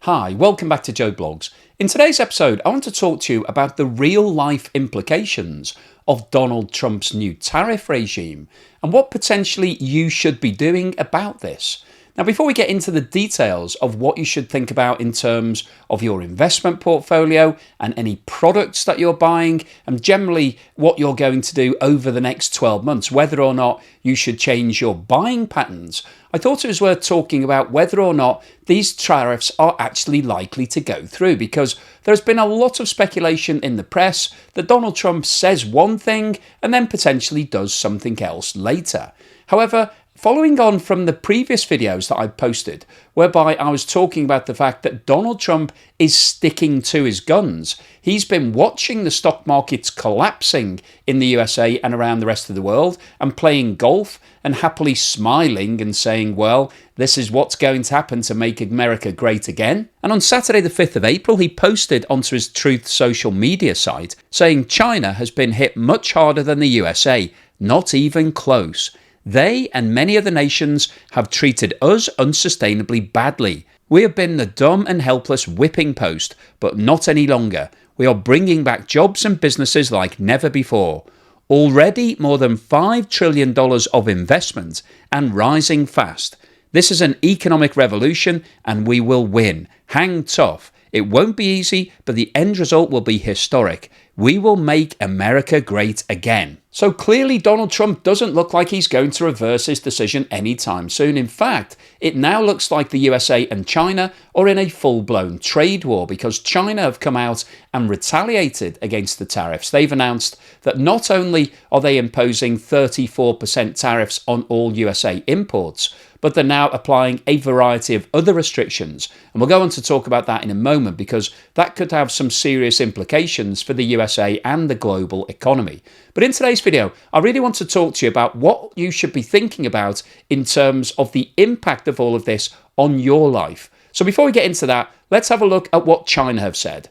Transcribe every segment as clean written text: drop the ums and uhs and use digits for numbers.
Hi, welcome back to Joe Blogs. In today's episode, I want to talk to you about the real-life implications of Donald Trump's new tariff regime and what potentially you should be doing about this. Now, before we get into the details of what you should think about in terms of your investment portfolio and any products that you're buying and generally what you're going to do over the next 12 months, whether or not you should change your buying patterns, I thought it was worth talking about whether or not these tariffs are actually likely to go through, because there's been a lot of speculation in the press that Donald Trump says one thing and then potentially does something else later. However, following on from the previous videos that I posted, whereby I was talking about the fact that Donald Trump is sticking to his guns, he's been watching the stock markets collapsing in the USA and around the rest of the world and playing golf and happily smiling and saying, well, this is what's going to happen to make America great again. And on Saturday the 5th of April, he posted onto his Truth social media site saying China has been hit much harder than the USA, not even close. They and many other nations have treated us unsustainably badly. We have been the dumb and helpless whipping post, but not any longer. We are bringing back jobs and businesses like never before. Already more than $5 trillion of investment and rising fast. This is an economic revolution and we will win. Hang tough. It won't be easy, but the end result will be historic. We will make America great again. So clearly Donald Trump doesn't look like he's going to reverse his decision anytime soon. In fact, it now looks like the USA and China are in a full-blown trade war because China have come out and retaliated against the tariffs. They've announced that not only are they imposing 34% tariffs on all USA imports, but they're now applying a variety of other restrictions. And we'll go on to talk about that in a moment because that could have some serious implications for the USA and the global economy. But in today's video, I really want to talk to you about what you should be thinking about in terms of the impact of all of this on your life. So before we get into that, let's have a look at what China have said.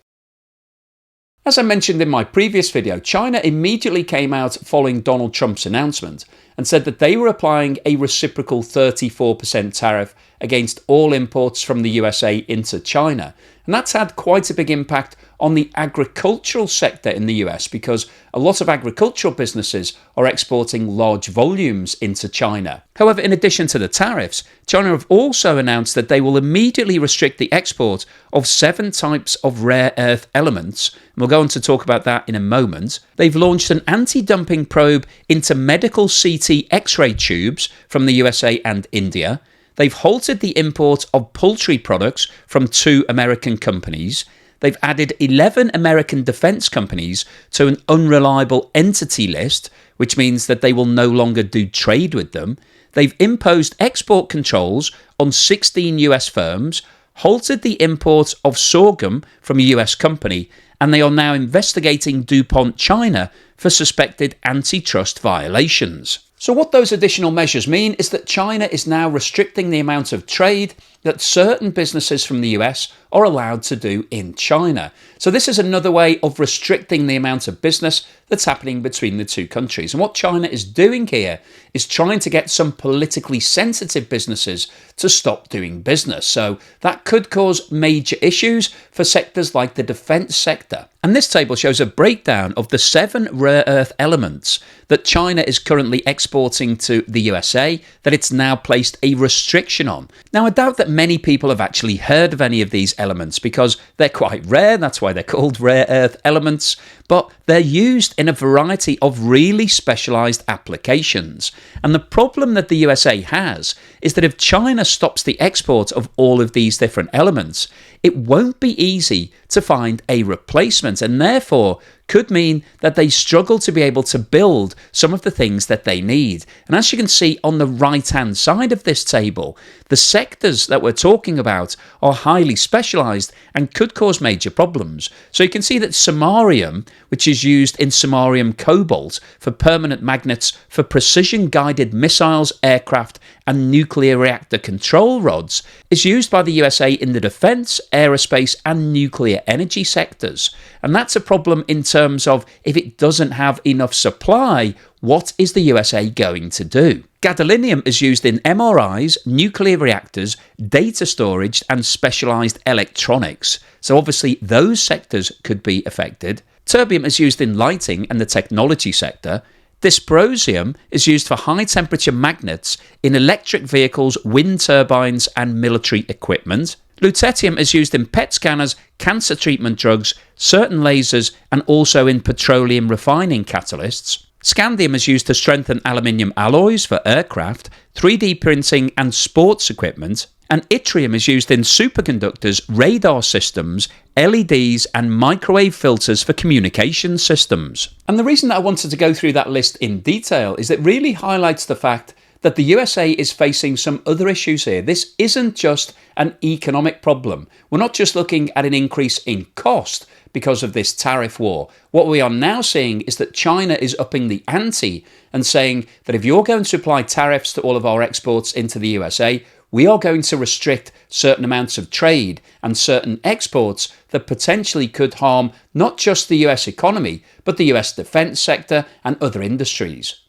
As I mentioned in my previous video, China immediately came out following Donald Trump's announcement and said that they were applying a reciprocal 34% tariff against all imports from the USA into China. And that's had quite a big impact on the agricultural sector in the US because a lot of agricultural businesses are exporting large volumes into China. However, in addition to the tariffs, China have also announced that they will immediately restrict the export of 7 types of rare earth elements. And we'll go on to talk about that in a moment. They've launched an anti-dumping probe into medical CT X-ray tubes from the USA and India. They've halted the import of poultry products from 2 American companies. They've added 11 American defense companies to an unreliable entity list, which means that they will no longer do trade with them. They've imposed export controls on 16 US firms, halted the import of sorghum from a US company, and they are now investigating DuPont China for suspected antitrust violations. So what those additional measures mean is that China is now restricting the amount of trade that certain businesses from the US are allowed to do in China. So this is another way of restricting the amount of business that's happening between the two countries. And what China is doing here is trying to get some politically sensitive businesses to stop doing business. So that could cause major issues for sectors like the defense sector. And this table shows a breakdown of the 7 rare earth elements that China is currently exporting to the USA that it's now placed a restriction on. Now, I doubt that many people have actually heard of any of these elements because they're quite rare. That's why they're called rare earth elements. But they're used in a variety of really specialized applications. And the problem that the USA has is that if China stops the export of all of these different elements, it won't be easy to find a replacement, and therefore could mean that they struggle to be able to build some of the things that they need. And as you can see on the right-hand side of this table, the sectors that we're talking about are highly specialized and could cause major problems. So you can see that samarium, which is used in samarium cobalt for permanent magnets for precision-guided missiles, aircraft, and nuclear reactor control rods, is used by the USA in the defense, aerospace, and nuclear energy sectors. And that's a problem in terms of if it doesn't have enough supply, what is the USA going to do? Gadolinium is used in MRIs, nuclear reactors, data storage, and specialised electronics. So obviously those sectors could be affected. Terbium is used in lighting and the technology sector. Dysprosium is used for high-temperature magnets in electric vehicles, wind turbines, and military equipment. Lutetium is used in PET scanners, cancer treatment drugs, certain lasers, and also in petroleum refining catalysts. Scandium is used to strengthen aluminium alloys for aircraft, 3D printing, and sports equipment. And yttrium is used in superconductors, radar systems, LEDs, and microwave filters for communication systems. And the reason that I wanted to go through that list in detail is it really highlights the fact that the USA is facing some other issues here. This isn't just an economic problem. We're not just looking at an increase in cost because of this tariff war. What we are now seeing is that China is upping the ante and saying that if you're going to apply tariffs to all of our exports into the USA, we are going to restrict certain amounts of trade and certain exports that potentially could harm not just the US economy, but the US defense sector and other industries.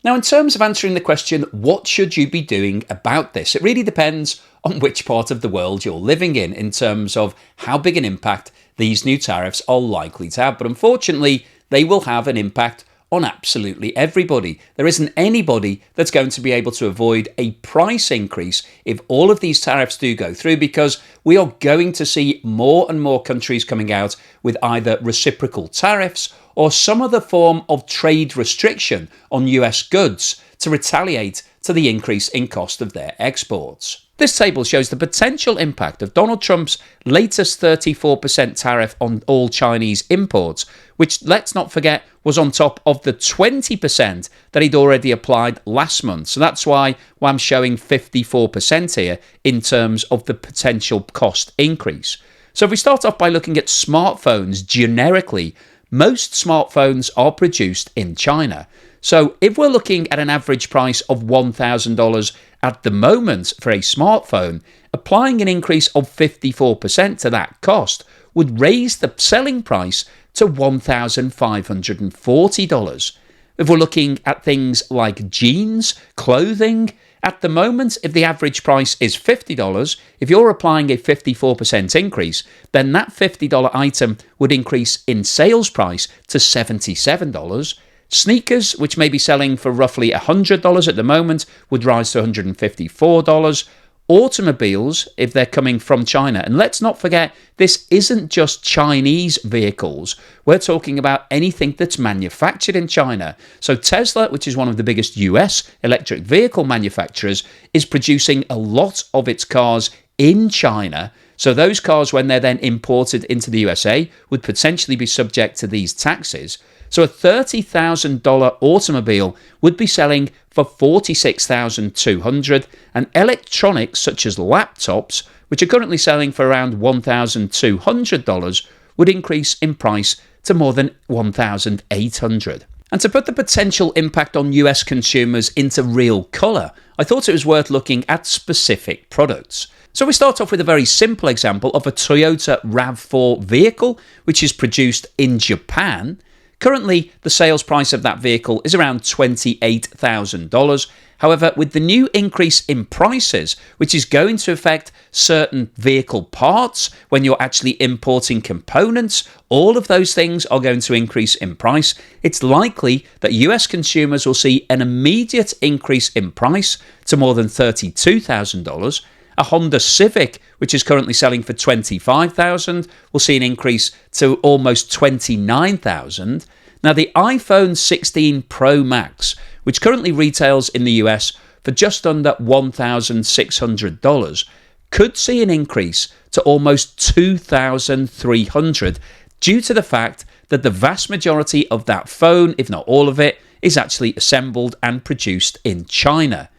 Now, in terms of answering the question, what should you be doing about this? It really depends on which part of the world you're living in terms of how big an impact these new tariffs are likely to have. But unfortunately, they will have an impact on absolutely everybody. There isn't anybody that's going to be able to avoid a price increase if all of these tariffs do go through, because we are going to see more and more countries coming out with either reciprocal tariffs or some other form of trade restriction on US goods to retaliate to the increase in cost of their exports. This table shows the potential impact of Donald Trump's latest 34% tariff on all Chinese imports, which, let's not forget, was on top of the 20% that he'd already applied last month. So that's why I'm showing 54% here in terms of the potential cost increase. So if we start off by looking at smartphones generically, most smartphones are produced in China. So if we're looking at an average price of $1,000 at the moment for a smartphone, applying an increase of 54% to that cost would raise the selling price to $1,540. If we're looking at things like jeans, clothing, at the moment, if the average price is $50, if you're applying a 54% increase, then that $50 item would increase in sales price to $77. Sneakers, which may be selling for roughly $100 at the moment, would rise to $154. Automobiles, if they're coming from China, and let's not forget, this isn't just Chinese vehicles. We're talking about anything that's manufactured in China. So Tesla, which is one of the biggest US electric vehicle manufacturers, is producing a lot of its cars in China. So those cars, when they're then imported into the USA, would potentially be subject to these taxes. So a $30,000 automobile would be selling for $46,200, and electronics such as laptops, which are currently selling for around $1,200, would increase in price to more than $1,800. And to put the potential impact on US consumers into real colour, I thought it was worth looking at specific products. So we start off with a very simple example of a Toyota RAV4 vehicle, which is produced in Japan. Currently, the sales price of that vehicle is around $28,000. However, with the new increase in prices, which is going to affect certain vehicle parts when you're actually importing components, all of those things are going to increase in price. It's likely that US consumers will see an immediate increase in price to more than $32,000. A Honda Civic, which is currently selling for $25,000, will see an increase to almost $29,000. Now, the iPhone 16 Pro Max, which currently retails in the US for just under $1,600, could see an increase to almost $2,300 due to the fact that the vast majority of that phone, if not all of it, is actually assembled and produced in China.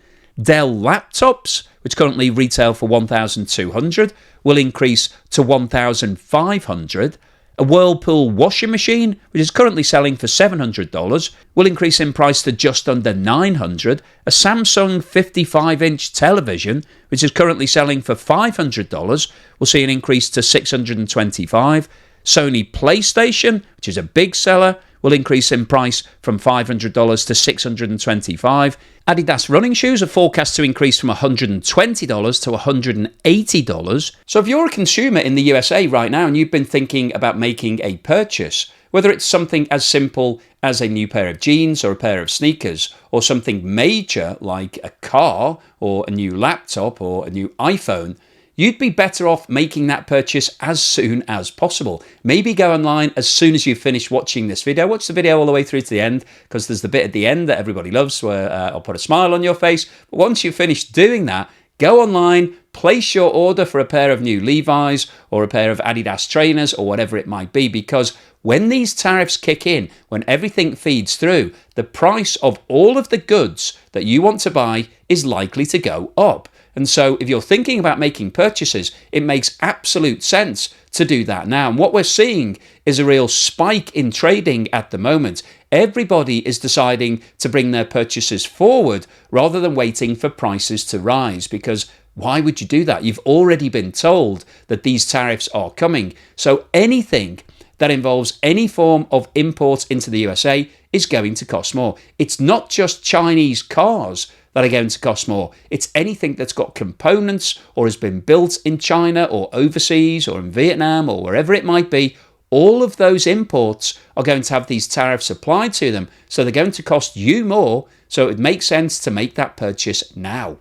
Dell laptops, which currently retail for $1,200, will increase to $1,500. A Whirlpool washing machine, which is currently selling for $700, will increase in price to just under $900. A Samsung 55-inch television, which is currently selling for $500, will see an increase to $625. Sony PlayStation, which is a big seller, will increase in price from $500 to $625. Adidas running shoes are forecast to increase from $120 to $180. So if you're a consumer in the USA right now and you've been thinking about making a purchase, whether it's something as simple as a new pair of jeans or a pair of sneakers, or something major like a car or a new laptop or a new iPhone, you'd be better off making that purchase as soon as possible. Maybe go online as soon as you finish watching this video. Watch the video all the way through to the end, because there's the bit at the end that everybody loves where I'll put a smile on your face. But once you've finished doing that, go online, place your order for a pair of new Levi's or a pair of Adidas trainers or whatever it might be, because when these tariffs kick in, when everything feeds through, the price of all of the goods that you want to buy is likely to go up. And so if you're thinking about making purchases, it makes absolute sense to do that now. And what we're seeing is a real spike in trading at the moment. Everybody is deciding to bring their purchases forward rather than waiting for prices to rise, because why would you do that? You've already been told that these tariffs are coming. So anything that involves any form of imports into the USA is going to cost more. It's not just Chinese cars that are going to cost more. It's anything that's got components or has been built in China or overseas or in Vietnam or wherever it might be. All of those imports are going to have these tariffs applied to them. So they're going to cost you more. So it makes sense to make that purchase now.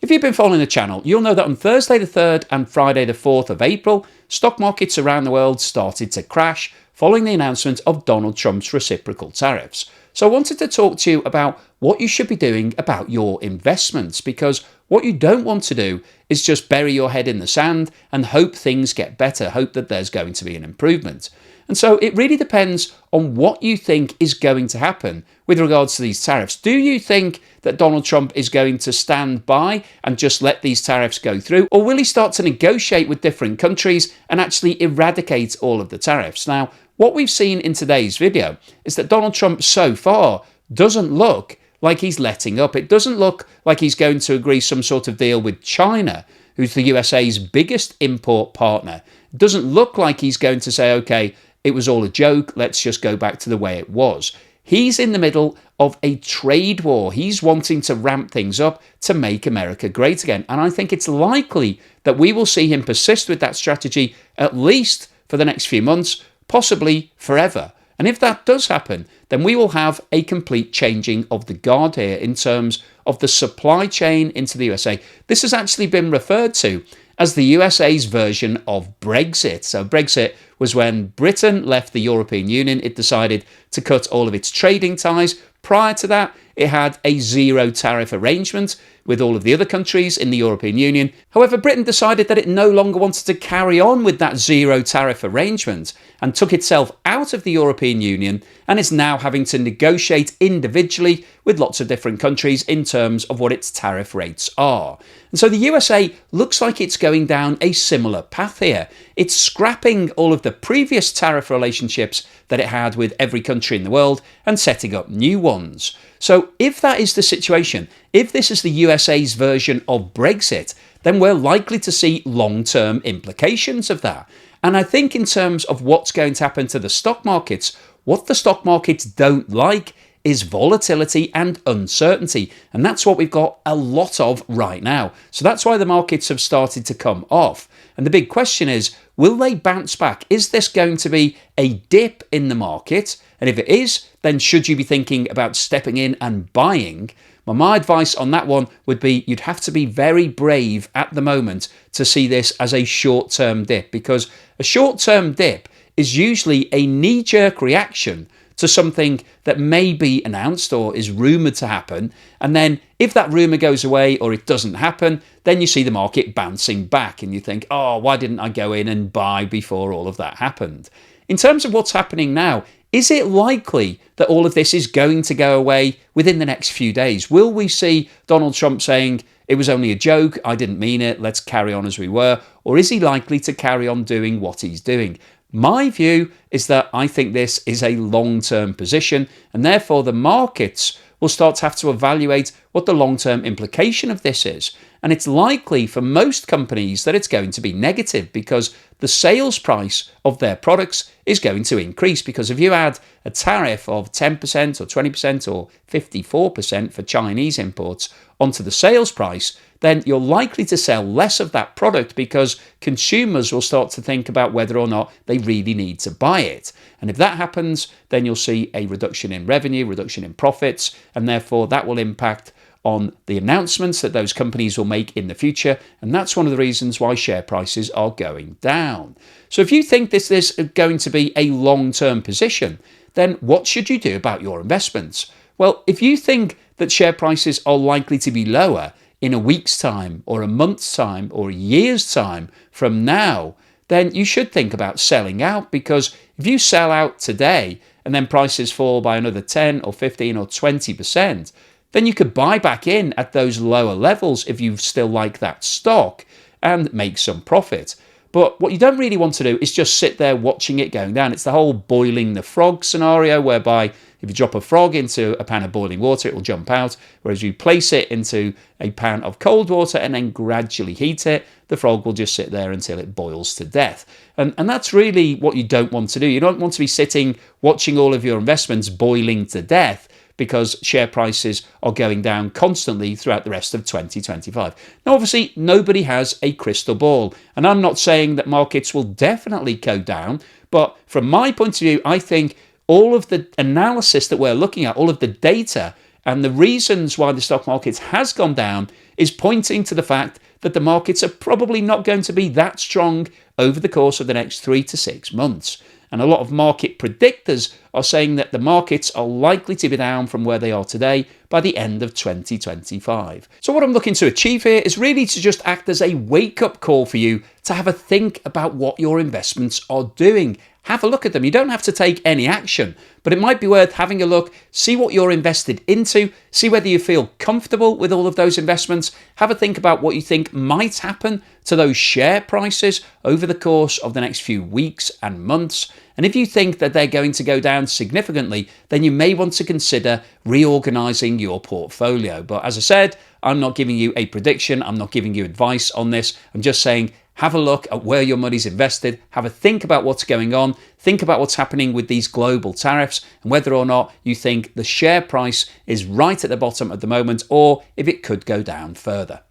If you've been following the channel, you'll know that on Thursday the 3rd and Friday the 4th of April, stock markets around the world started to crash following the announcement of Donald Trump's reciprocal tariffs. So I wanted to talk to you about what you should be doing about your investments, because what you don't want to do is just bury your head in the sand and hope things get better, hope that there's going to be an improvement. And so it really depends on what you think is going to happen with regards to these tariffs. Do you think that Donald Trump is going to stand by and just let these tariffs go through? Or will he start to negotiate with different countries and actually eradicate all of the tariffs? Now, what we've seen in today's video is that Donald Trump so far doesn't look like he's letting up. It doesn't look like he's going to agree some sort of deal with China, who's the USA's biggest import partner. It doesn't look like he's going to say, okay, it was all a joke, let's just go back to the way it was. He's in the middle of a trade war. He's wanting to ramp things up to make America great again. And I think it's likely that we will see him persist with that strategy at least for the next few months, possibly forever. And if that does happen, then we will have a complete changing of the guard here in terms of the supply chain into the USA. This has actually been referred to as the USA's version of Brexit. So Brexit was when Britain left the European Union. It decided to cut all of its trading ties. Prior to that, it had a zero tariff arrangement with all of the other countries in the European Union. However, Britain decided that it no longer wanted to carry on with that zero tariff arrangement and took itself out of the European Union, and is now having to negotiate individually with lots of different countries in terms of what its tariff rates are. And so the USA looks like it's going down a similar path here. It's scrapping all of the previous tariff relationships that it had with every country in the world and setting up new ones. So if that is the situation, if this is the USA's version of Brexit, then we're likely to see long-term implications of that. And I think in terms of what's going to happen to the stock markets, what the stock markets don't like is volatility and uncertainty. And that's what we've got a lot of right now. So that's why the markets have started to come off. And the big question is, will they bounce back? Is this going to be a dip in the market? And if it is, then should you be thinking about stepping in and buying? Well, my advice on that one would be you'd have to be very brave at the moment to see this as a short-term dip, because a short-term dip is usually a knee-jerk reaction to something that may be announced or is rumoured to happen. And then if that rumour goes away or it doesn't happen, then you see the market bouncing back and you think, oh, why didn't I go in and buy before all of that happened? In terms of what's happening now, is it likely that all of this is going to go away within the next few days? Will we see Donald Trump saying it was only a joke, I didn't mean it, let's carry on as we were? Or is he likely to carry on doing what he's doing? My view is that I think this is a long-term position, and therefore the markets will start to have to evaluate what the long-term implication of this is. And it's likely for most companies that it's going to be negative, because the sales price of their products is going to increase. Because if you add a tariff of 10% or 20% or 54% for Chinese imports onto the sales price, then you're likely to sell less of that product, because consumers will start to think about whether or not they really need to buy it. And if that happens, then you'll see a reduction in revenue, reduction in profits, and therefore that will impact on the announcements that those companies will make in the future. And that's one of the reasons why share prices are going down. So if you think this is going to be a long-term position, then what should you do about your investments? Well, if you think that share prices are likely to be lower in a week's time or a month's time or a year's time from now, then you should think about selling out. Because if you sell out today and then prices fall by another 10 or 15 or 20%, then you could buy back in at those lower levels if you still like that stock and make some profit. But what you don't really want to do is just sit there watching it going down. It's the whole boiling the frog scenario, whereby if you drop a frog into a pan of boiling water, it will jump out. Whereas you place it into a pan of cold water and then gradually heat it, the frog will just sit there until it boils to death. And that's really what you don't want to do. You don't want to be sitting watching all of your investments boiling to death, because share prices are going down constantly throughout the rest of 2025. Now, obviously, nobody has a crystal ball, and I'm not saying that markets will definitely go down, but from my point of view, I think all of the analysis that we're looking at, all of the data, and the reasons why the stock market has gone down is pointing to the fact that the markets are probably not going to be that strong over the course of the next 3 to 6 months. And a lot of market predictors are saying that the markets are likely to be down from where they are today by the end of 2025. So what I'm looking to achieve here is really to just act as a wake-up call for you to have a think about what your investments are doing. Have a look at them. You don't have to take any action, but it might be worth having a look, see what you're invested into, see whether you feel comfortable with all of those investments, have a think about what you think might happen to those share prices over the course of the next few weeks and months. And if you think that they're going to go down significantly, then you may want to consider reorganizing your portfolio. But as I said, I'm not giving you a prediction. I'm not giving you advice on this. I'm just saying, have a look at where your money's invested, have a think about what's going on, think about what's happening with these global tariffs, and whether or not you think the share price is right at the bottom at the moment, or if it could go down further.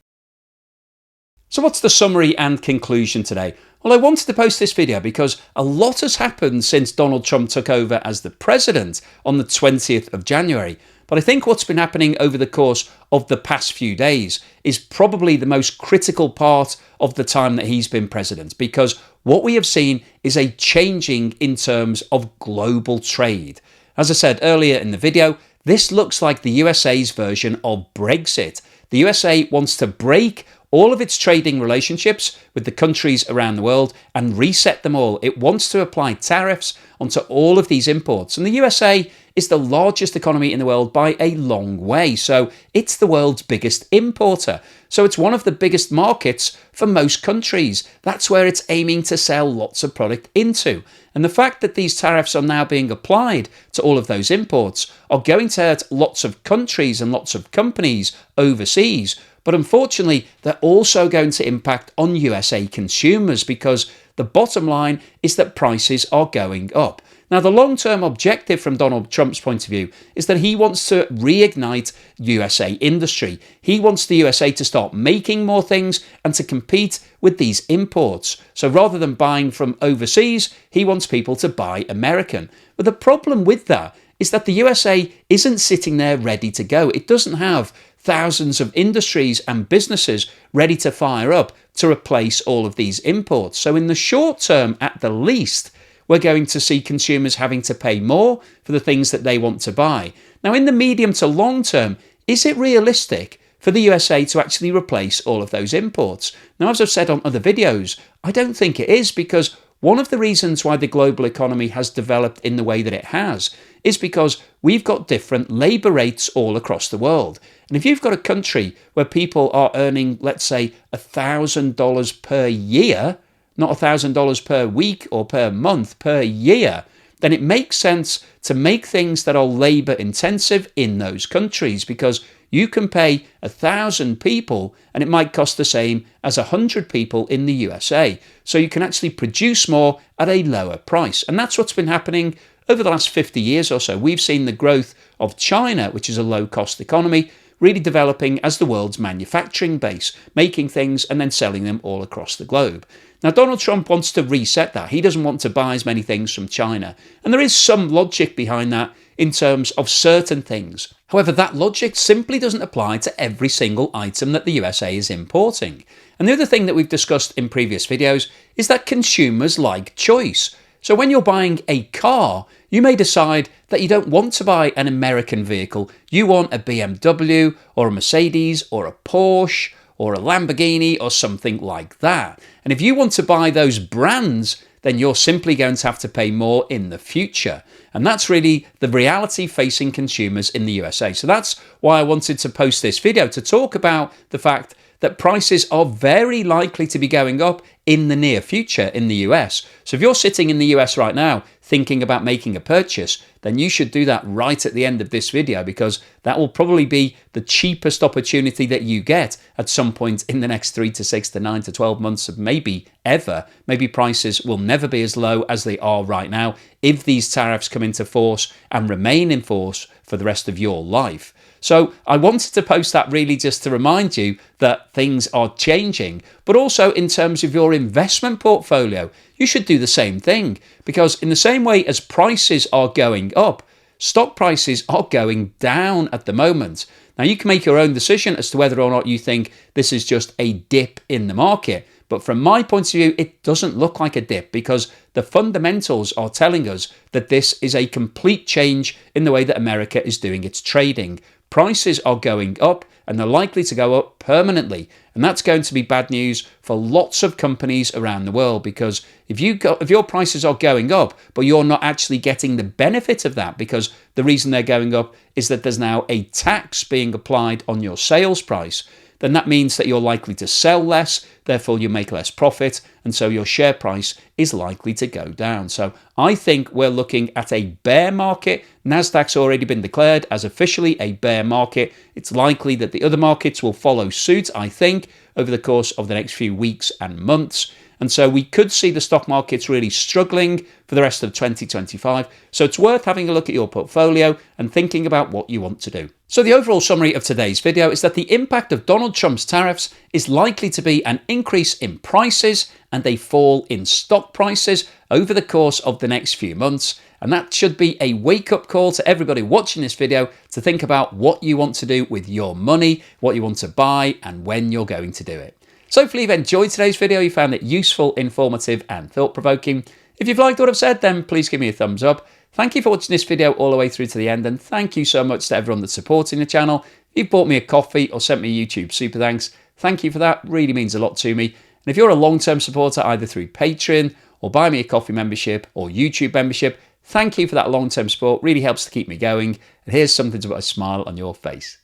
So what's the summary and conclusion today? Well, I wanted to post this video because a lot has happened since Donald Trump took over as the president on the 20th of January. But I think what's been happening over the course of the past few days is probably the most critical part of the time that he's been president, because what we have seen is a changing in terms of global trade. As I said earlier in the video, this looks like the USA's version of Brexit. The USA wants to break all of its trading relationships with the countries around the world and reset them all. It wants to apply tariffs onto all of these imports. And the USA is the largest economy in the world by a long way. So it's the world's biggest importer. So it's one of the biggest markets for most countries. That's where it's aiming to sell lots of product into. And the fact that these tariffs are now being applied to all of those imports are going to hurt lots of countries and lots of companies overseas. But unfortunately, they're also going to impact on USA consumers, because the bottom line is that prices are going up. Now, the long-term objective from Donald Trump's point of view is that he wants to reignite USA industry. He wants the USA to start making more things and to compete with these imports. So rather than buying from overseas, he wants people to buy American. But the problem with that is that the USA isn't sitting there ready to go. It doesn't have thousands of industries and businesses ready to fire up to replace all of these imports. So in the short term, at the least, we're going to see consumers having to pay more for the things that they want to buy. Now, in the medium to long term, is it realistic for the USA to actually replace all of those imports? Now, as I've said on other videos, I don't think it is, because one of the reasons why the global economy has developed in the way that it has is because we've got different labour rates all across the world. And if you've got a country where people are earning, let's say, $1,000 per year, not $1,000 per week or per month, per year, then it makes sense to make things that are labour intensive in those countries, because you can pay 1,000 people and it might cost the same as 100 people in the USA. So you can actually produce more at a lower price. And that's what's been happening over the last 50 years or so. We've seen the growth of China, which is a low-cost economy, really developing as the world's manufacturing base, making things and then selling them all across the globe. Now, Donald Trump wants to reset that. He doesn't want to buy as many things from China. And there is some logic behind that in terms of certain things. However, that logic simply doesn't apply to every single item that the USA is importing. And the other thing that we've discussed in previous videos is that consumers like choice. So when you're buying a car, you may decide that you don't want to buy an American vehicle. You want a BMW or a Mercedes or a Porsche or a Lamborghini or something like that. And if you want to buy those brands, then you're simply going to have to pay more in the future. And that's really the reality facing consumers in the USA. So that's why I wanted to post this video, to talk about the fact that prices are very likely to be going up in the near future in the US. So if you're sitting in the US right now thinking about making a purchase, then you should do that right at the end of this video, because that will probably be the cheapest opportunity that you get at some point in the next 3 to 6 to 9 to 12 months, of maybe ever. Maybe prices will never be as low as they are right now if these tariffs come into force and remain in force for the rest of your life. So I wanted to post that really just to remind you that things are changing, but also in terms of your investment portfolio, you should do the same thing, because in the same way as prices are going up, stock prices are going down at the moment. Now, you can make your own decision as to whether or not you think this is just a dip in the market. But from my point of view, it doesn't look like a dip, because the fundamentals are telling us that this is a complete change in the way that America is doing its trading. Prices are going up, and they're likely to go up permanently. And that's going to be bad news for lots of companies around the world, because if your prices are going up, but you're not actually getting the benefit of that, because the reason they're going up is that there's now a tax being applied on your sales price, then that means that you're likely to sell less, therefore you make less profit, and so your share price is likely to go down. So I think we're looking at a bear market. Nasdaq's already been declared as officially a bear market. It's likely that the other markets will follow suit, I think, over the course of the next few weeks and months. And so we could see the stock markets really struggling for the rest of 2025. So it's worth having a look at your portfolio and thinking about what you want to do. So the overall summary of today's video is that the impact of Donald Trump's tariffs is likely to be an increase in prices and a fall in stock prices over the course of the next few months. And that should be a wake-up call to everybody watching this video to think about what you want to do with your money, what you want to buy, and when you're going to do it. So hopefully you've enjoyed today's video, you found it useful, informative, and thought-provoking. If you've liked what I've said, then please give me a thumbs up. Thank you for watching this video all the way through to the end, and thank you so much to everyone that's supporting the channel. If you've bought me a coffee or sent me a YouTube super thanks, thank you for that. Really means a lot to me. And if you're a long-term supporter, either through Patreon or buy me a coffee membership or YouTube membership, thank you for that long-term support. Really helps to keep me going. And here's something to put a smile on your face.